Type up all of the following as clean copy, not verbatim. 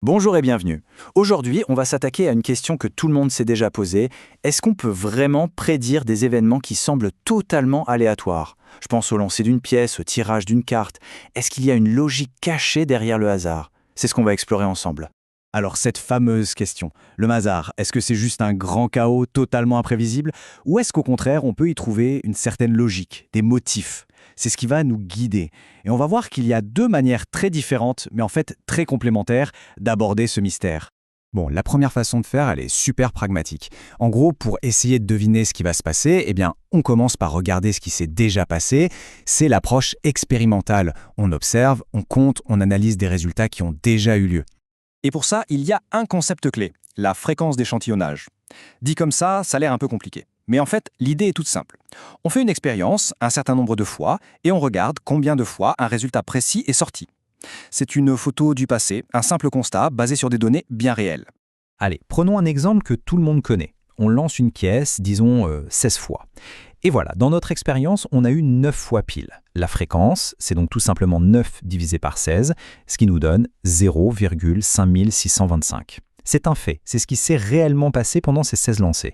Bonjour et bienvenue. Aujourd'hui, on va s'attaquer à une question que tout le monde s'est déjà posée. Est-ce qu'on peut vraiment prédire des événements qui semblent totalement aléatoires? Je pense au lancer d'une pièce, au tirage d'une carte. Est-ce qu'il y a une logique cachée derrière le hasard? C'est ce qu'on va explorer ensemble. Alors cette fameuse question, le hasard, est-ce que c'est juste un grand chaos totalement imprévisible ou est-ce qu'au contraire on peut y trouver une certaine logique, des motifs? C'est ce qui va nous guider. Et on va voir qu'il y a deux manières très différentes, mais en fait très complémentaires, d'aborder ce mystère. Bon, la première façon de faire, elle est super pragmatique. En gros, pour essayer de deviner ce qui va se passer, on commence par regarder ce qui s'est déjà passé. C'est l'approche expérimentale. On observe, on compte, on analyse des résultats qui ont déjà eu lieu. Et pour ça, il y a un concept clé, la fréquence d'échantillonnage. Dit comme ça a l'air un peu compliqué. Mais en fait, l'idée est toute simple. On fait une expérience un certain nombre de fois et on regarde combien de fois un résultat précis est sorti. C'est une photo du passé, un simple constat basé sur des données bien réelles. Allez, prenons un exemple que tout le monde connaît. On lance une pièce, disons 16 fois. Et voilà, dans notre expérience, on a eu 9 fois pile. La fréquence, c'est donc tout simplement 9 divisé par 16, ce qui nous donne 0,5625. C'est un fait, c'est ce qui s'est réellement passé pendant ces 16 lancers.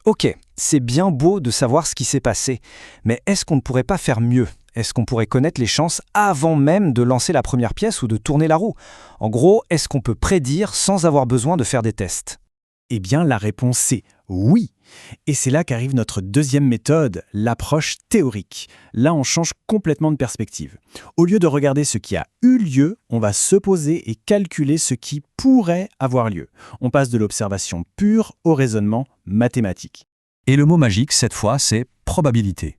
Ok, c'est bien beau de savoir ce qui s'est passé, mais est-ce qu'on ne pourrait pas faire mieux? Est-ce qu'on pourrait connaître les chances avant même de lancer la première pièce ou de tourner la roue? En gros, est-ce qu'on peut prédire sans avoir besoin de faire des tests? Eh bien, la réponse est oui. Et c'est là qu'arrive notre deuxième méthode, l'approche théorique. Là, on change complètement de perspective. Au lieu de regarder ce qui a eu lieu, on va se poser et calculer ce qui pourrait avoir lieu. On passe de l'observation pure au raisonnement mathématique. Et le mot magique, cette fois, c'est probabilité.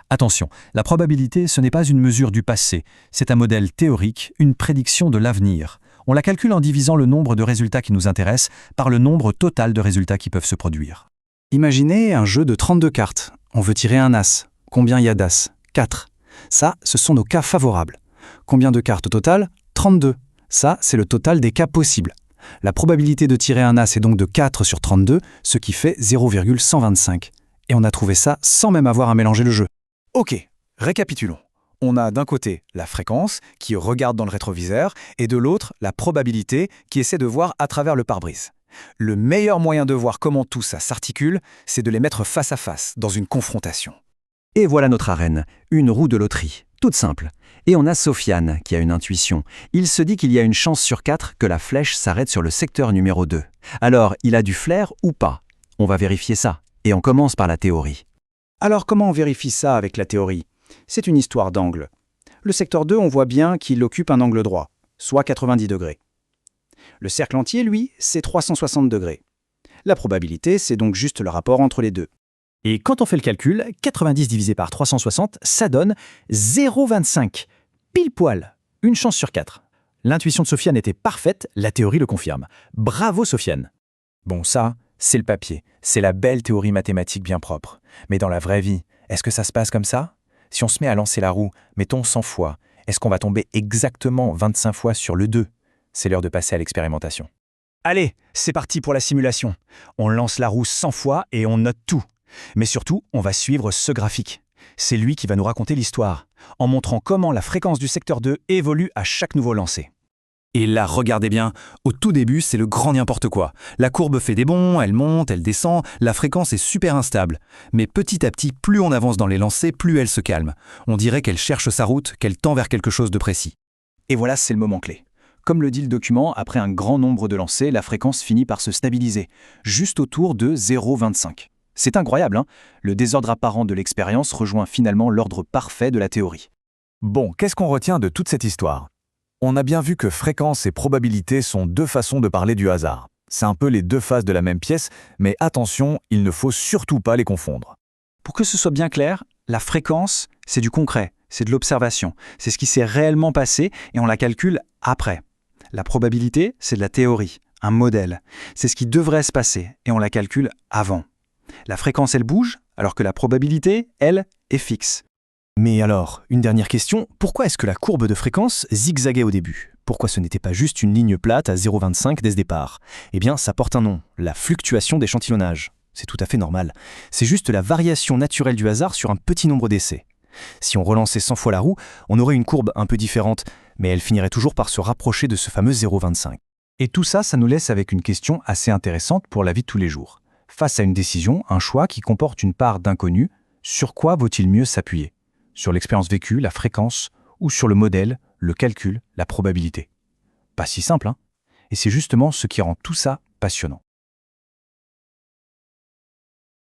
Attention, la probabilité, ce n'est pas une mesure du passé, c'est un modèle théorique, une prédiction de l'avenir. On la calcule en divisant le nombre de résultats qui nous intéressent par le nombre total de résultats qui peuvent se produire. Imaginez un jeu de 32 cartes. On veut tirer un as. Combien il y a d'as? 4. Ça, ce sont nos cas favorables. Combien de cartes au total? 32. Ça, c'est le total des cas possibles. La probabilité de tirer un as est donc de 4 sur 32, ce qui fait 0,125. Et on a trouvé ça sans même avoir à mélanger le jeu. Ok, récapitulons. On a d'un côté la fréquence, qui regarde dans le rétroviseur, et de l'autre, la probabilité, qui essaie de voir à travers le pare-brise. Le meilleur moyen de voir comment tout ça s'articule, c'est de les mettre face à face, dans une confrontation. Et voilà notre arène, une roue de loterie, toute simple. Et on a Sofiane, qui a une intuition. Il se dit qu'il y a une chance sur 4 que la flèche s'arrête sur le secteur numéro 2. Alors, il a du flair ou pas? On va vérifier ça. Et on commence par la théorie. Alors comment on vérifie ça avec la théorie? C'est une histoire d'angle. Le secteur 2, on voit bien qu'il occupe un angle droit, soit 90 degrés. Le cercle entier, lui, c'est 360 degrés. La probabilité, c'est donc juste le rapport entre les deux. Et quand on fait le calcul, 90 divisé par 360, ça donne 0,25. Pile poil. Une chance sur 4. L'intuition de Sofiane était parfaite, la théorie le confirme. Bravo Sofiane. Bon, ça, c'est le papier. C'est la belle théorie mathématique bien propre. Mais dans la vraie vie, est-ce que ça se passe comme ça? Si on se met à lancer la roue, mettons 100 fois, est-ce qu'on va tomber exactement 25 fois sur le 2? C'est l'heure de passer à l'expérimentation. Allez, c'est parti pour la simulation. On lance la roue 100 fois et on note tout. Mais surtout, on va suivre ce graphique. C'est lui qui va nous raconter l'histoire, en montrant comment la fréquence du secteur 2 évolue à chaque nouveau lancer. Et là, regardez bien, au tout début, c'est le grand n'importe quoi. La courbe fait des bonds, elle monte, elle descend, la fréquence est super instable. Mais petit à petit, plus on avance dans les lancers, plus elle se calme. On dirait qu'elle cherche sa route, qu'elle tend vers quelque chose de précis. Et voilà, c'est le moment clé. Comme le dit le document, après un grand nombre de lancers, la fréquence finit par se stabiliser, juste autour de 0,25. C'est incroyable, hein? Le désordre apparent de l'expérience rejoint finalement l'ordre parfait de la théorie. Bon, qu'est-ce qu'on retient de toute cette histoire? On a bien vu que fréquence et probabilité sont deux façons de parler du hasard. C'est un peu les deux faces de la même pièce, mais attention, il ne faut surtout pas les confondre. Pour que ce soit bien clair, la fréquence, c'est du concret, c'est de l'observation, c'est ce qui s'est réellement passé et on la calcule après. La probabilité, c'est de la théorie, un modèle, c'est ce qui devrait se passer et on la calcule avant. La fréquence, elle bouge, alors que la probabilité, elle, est fixe. Mais alors, une dernière question, pourquoi est-ce que la courbe de fréquence zigzaguait au début? Pourquoi ce n'était pas juste une ligne plate à 0,25 dès ce départ? Eh bien, ça porte un nom, la fluctuation d'échantillonnage. C'est tout à fait normal. C'est juste la variation naturelle du hasard sur un petit nombre d'essais. Si on relançait 100 fois la roue, on aurait une courbe un peu différente, mais elle finirait toujours par se rapprocher de ce fameux 0,25. Et tout ça, ça nous laisse avec une question assez intéressante pour la vie de tous les jours. Face à une décision, un choix qui comporte une part d'inconnu, sur quoi vaut-il mieux s'appuyer? Sur l'expérience vécue, la fréquence, ou sur le modèle, le calcul, la probabilité? Pas si simple, hein? Et c'est justement ce qui rend tout ça passionnant.